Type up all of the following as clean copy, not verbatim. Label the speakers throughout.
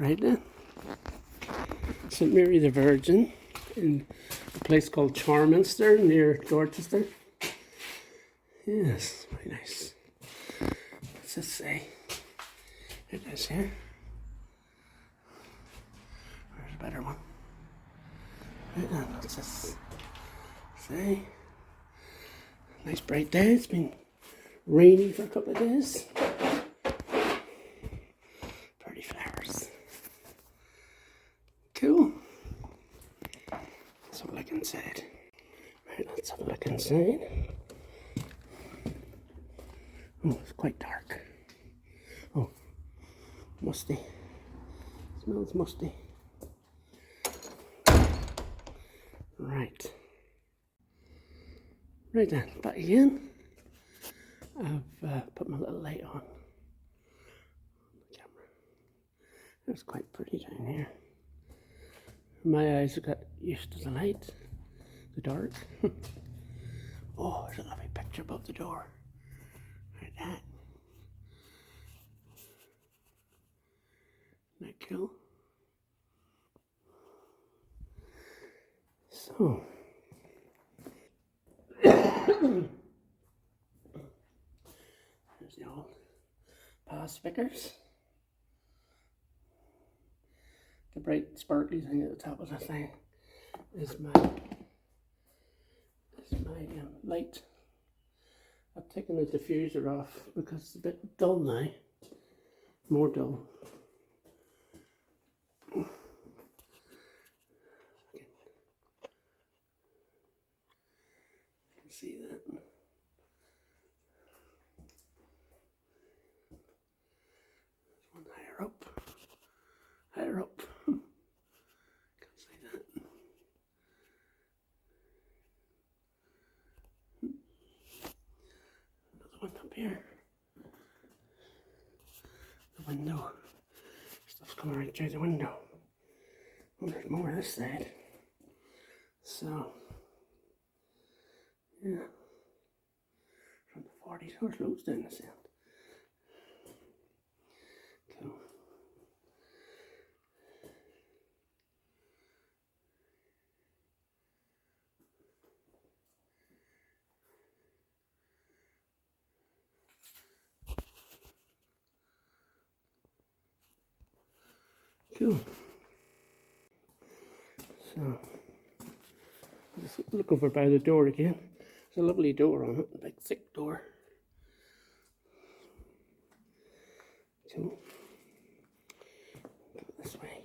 Speaker 1: Right then. St.Mary the Virgin in a place called Charminster near Dorset. Yes, very nice. What's this say? It is here. Where's a better one? Right then, what's this say? Nice bright day. It's been rainy for a couple of days. Pretty flowers. Cool. Let's have a look inside. Right, let's have a look inside. Oh, it's quite dark. Oh, musty. Smells musty. Right. Right then, back again. I've put my little light on the camera. It's quite pretty down here. My eyes have got used to the light, the dark. Oh, there's a lovely picture above the door. Like that. Isn't that cool? So, there's the old past vickers. The bright sparkly thing at the top of the thing is my light. I've taken the diffuser off because it's a bit dull now. More dull. See that? There's one higher up. Higher up. Can't see that. Another one up here. The window. Stuff's coming right through the window. Oh, there's more this side. So, yeah. From the 40s, there's loads down this end. Cool. Cool. So, just look over by the door again. There's a lovely door on it, a big thick door. Cool. Go this way.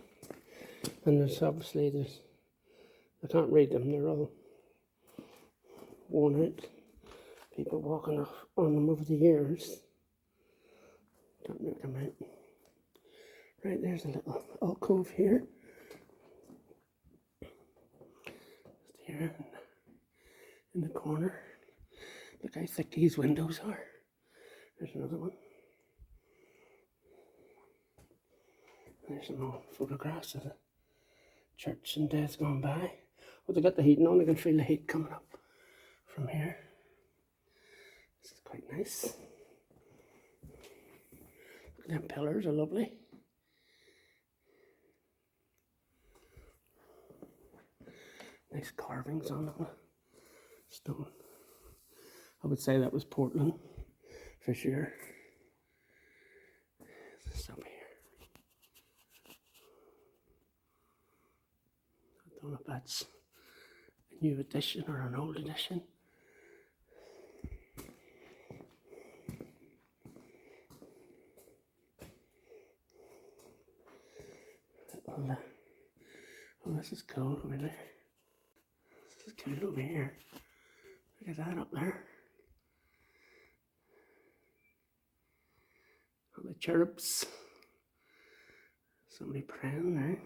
Speaker 1: And there's obviously, I can't read them, they're all worn out. People walking off on them over the years. Don't knock them out. Right, there's a little alcove here. Just here in the corner. Look how thick these windows are. There's another one. There's some more photographs of the church in days gone by. Oh, they got the heating on. I can feel the heat coming up from here. This is quite nice. Look, them pillars are lovely. Nice carvings on them. Stone. I would say that was Portland for sure. This up here. I don't know if that's a new edition or an old edition. Oh, this is cool over there. This is cool over here. Look at that up there. All the cherubs. Somebody praying there.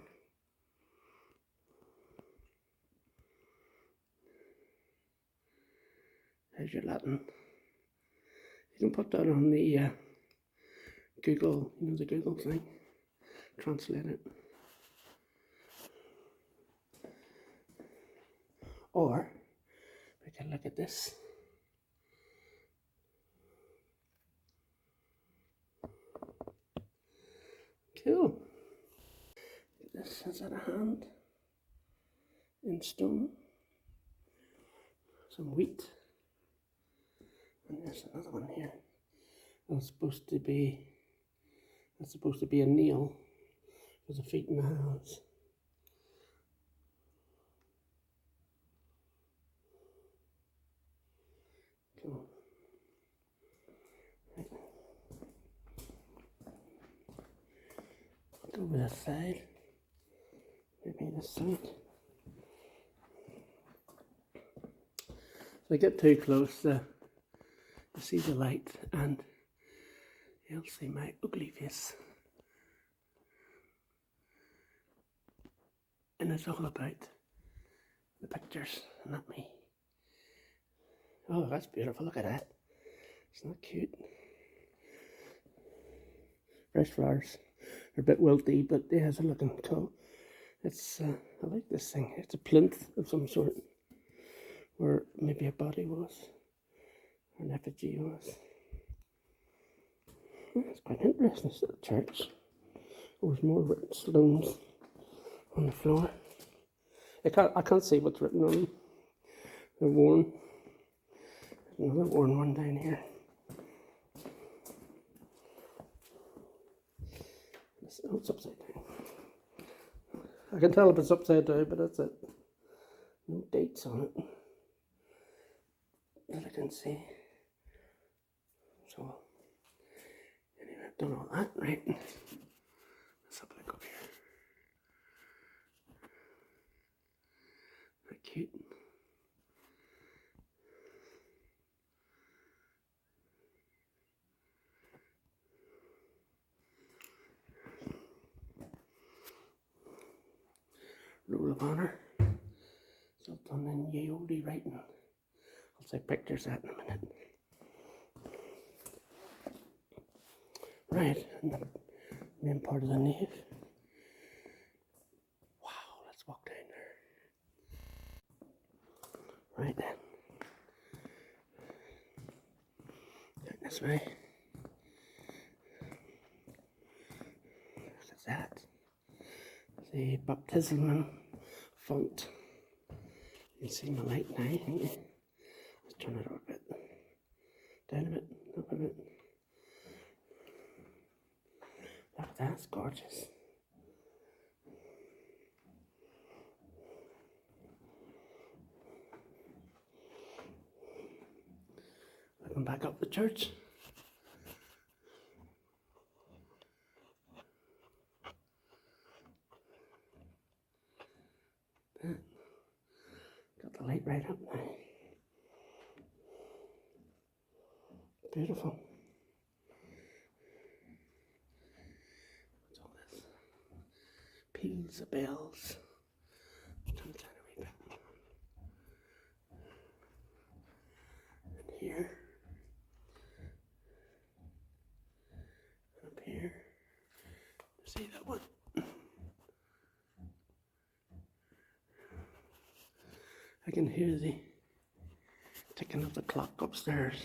Speaker 1: There's your Latin. You can put that on the Google, the Google thing. Translate it. Or we can look at this. Cool. This is at a hand in stone. Some wheat. And there's another one here. That's supposed to be a nail for the feet and the hands. Come on. Right. Go over this side. Maybe this side. If I get too close, you see the light and you'll see my ugly face. And it's all about the pictures, not me. Oh, that's beautiful, look at that. Isn't that cute? Fresh flowers. They're a bit wilty, but they have a looking cool. It's, I like this thing. It's a plinth of some sort. Or maybe a body was. Or an effigy was. It's quite interesting, this little church. There's more written stones on the floor. I can't see what's written on them. They're worn. There's another worn one down here. Oh, it's upside down. I can tell if it's upside down, but that's it. No dates on it that I can see. So, anyway, I've done all that, right? Let's have a look up here. How cute. Roll of Honour. It's all done in ye olde writing. I'll take pictures of that in a minute. Right, and the main part of the nave. Wow, let's walk down there. Right then. Down this way. Look at that. The baptismal font. You can see my light now, can't you? Let's turn it up a bit. Down a bit, up a bit. Look at that, it's gorgeous. Looking back up the church. Got the light right up now. Beautiful. What's all this? Peals of bells. Turn it down a wee bit. And here. And up here. See that one? I can hear the ticking of the clock upstairs.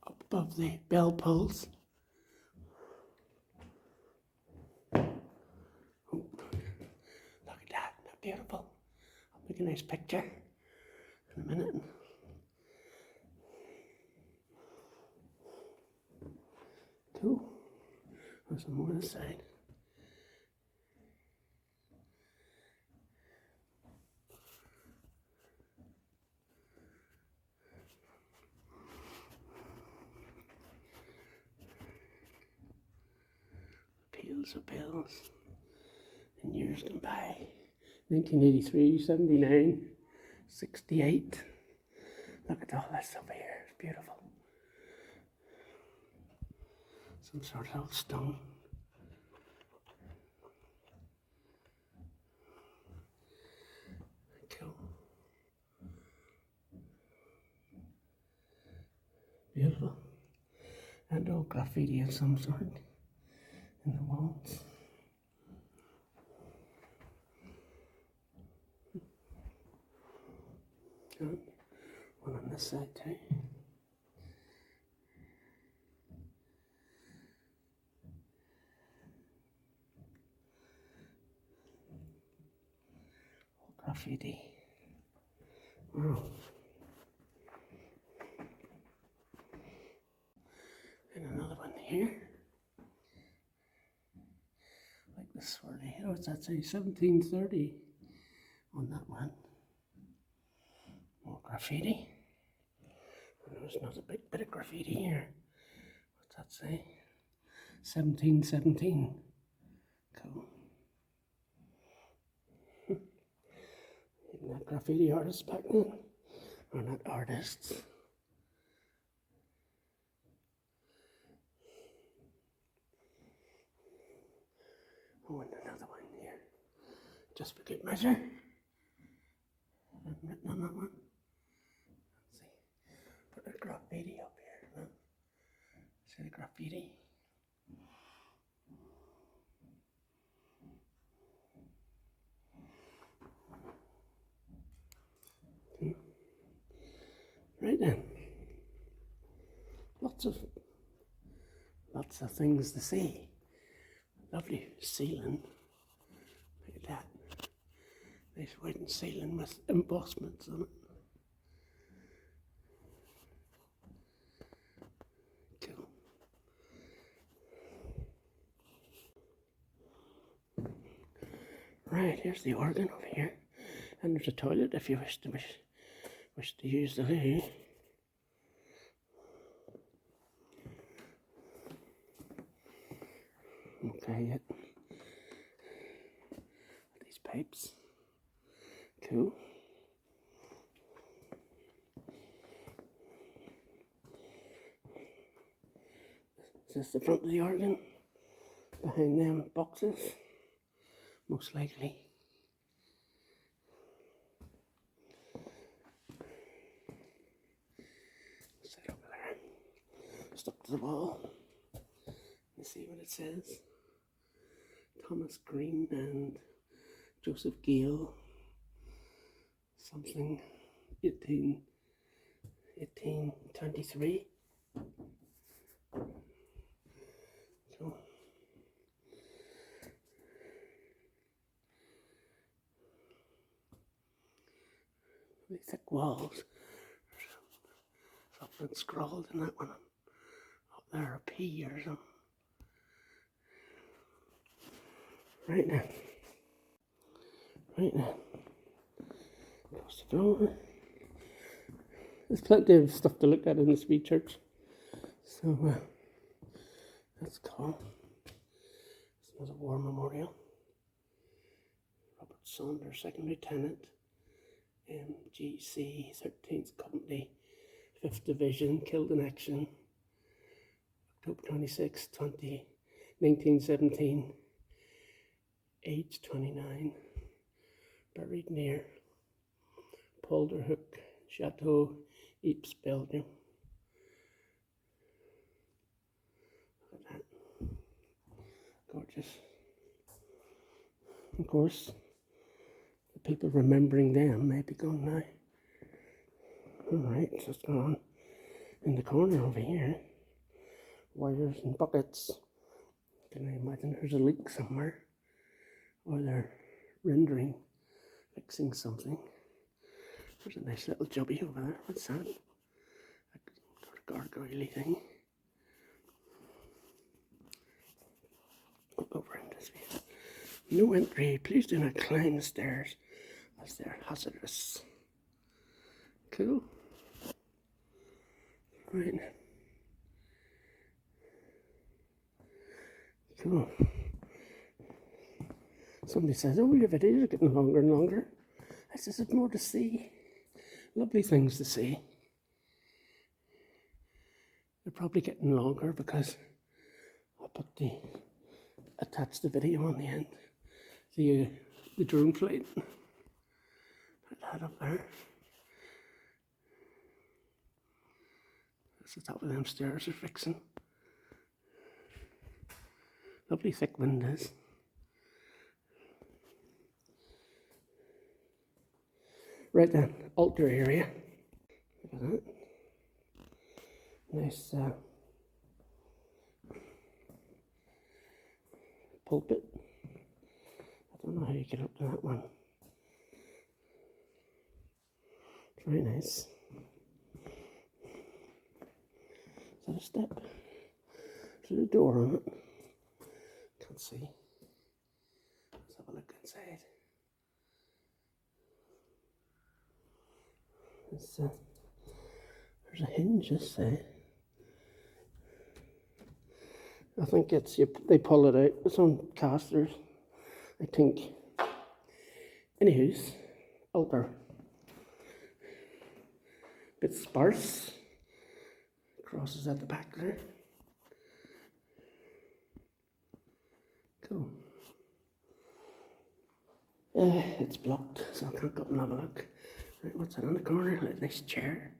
Speaker 1: Up above the bell pulls. Oh, look at that, that's beautiful. I'll make a nice picture in a minute. Cool. There's some more on this side. Peals of bells in years gone by. 1983, 79, 68. Look at all this over here, it's beautiful. Some sort of old stone. Cool. Beautiful. And old graffiti of some sort in the walls. And one on this side too. graffiti. Wow. And another one here. Like this swirly. Oh, what's that say? 1730 on that one. More graffiti. There's another big bit of graffiti here. What's that say? 1717. Cool. Isn't that graffiti artists back then? Or not artists. Oh, and another one here. Just for good measure. I've written on that one. Let's see. Put a graffiti up here. No? See the graffiti? Right then. Lots of things to see. Lovely ceiling. Look at that. Nice wooden ceiling with embossments on it. Cool. Right, here's the organ over here. And there's a toilet if you wish to use the loo. Okay, these pipes. Cool. Is this the front of the organ? Behind them boxes? Most likely. Sit over there. Stuck to the wall. Let's see what it says. Thomas Green and Joseph Gale. Something 1823. So, the thick walls. Something scrawled in that one. Up there, a P or something. Right now. Across the floor. There's plenty of stuff to look at in this wee church. So, that's cool. It's another war memorial. Robert Saunders, 2nd Lieutenant, MGC, 13th Company, 5th Division, killed in action, October 26, 1917. Age 29, buried near Polderhoek, Chateau, Ypres, Belgium. Look at that. Gorgeous. Of course, the people remembering them may be gone now. Alright, so it's going on in the corner over here. Wires and buckets. Can I imagine there's a leak somewhere? Or they're rendering, fixing something. There's a nice little jobby over there. What's that? A gargoyle thing. Up over in this way. No entry. Please do not climb the stairs as they're hazardous. Cool. Right. Cool. Somebody says, oh, your videos are getting longer and longer. I says, there's more to see. Lovely things to see. They're probably getting longer because I attached the video on the end. The drone flight. Put that up there. That's the top of them stairs are fixing. Lovely thick windows. Right then, altar area. Look at that. Nice pulpit. I don't know how you get up to that one. Very nice. Is that a step? Is there a door on it? Can't see. Let's have a look inside. There's a hinge this side. I think they pull it out. It's on casters, I think. Anywho's, altar. Bit sparse. Crosses at the back there. Cool. It's blocked, so I can't go up and have a look. Right, what's that on the corner? Like this chair.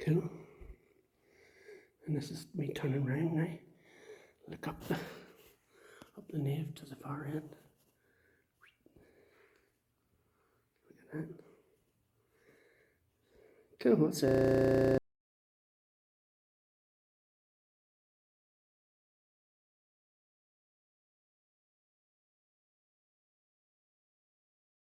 Speaker 1: Cool. And this is me turning round now. Look up the nave to the far end. Look at that. Cool, that's it.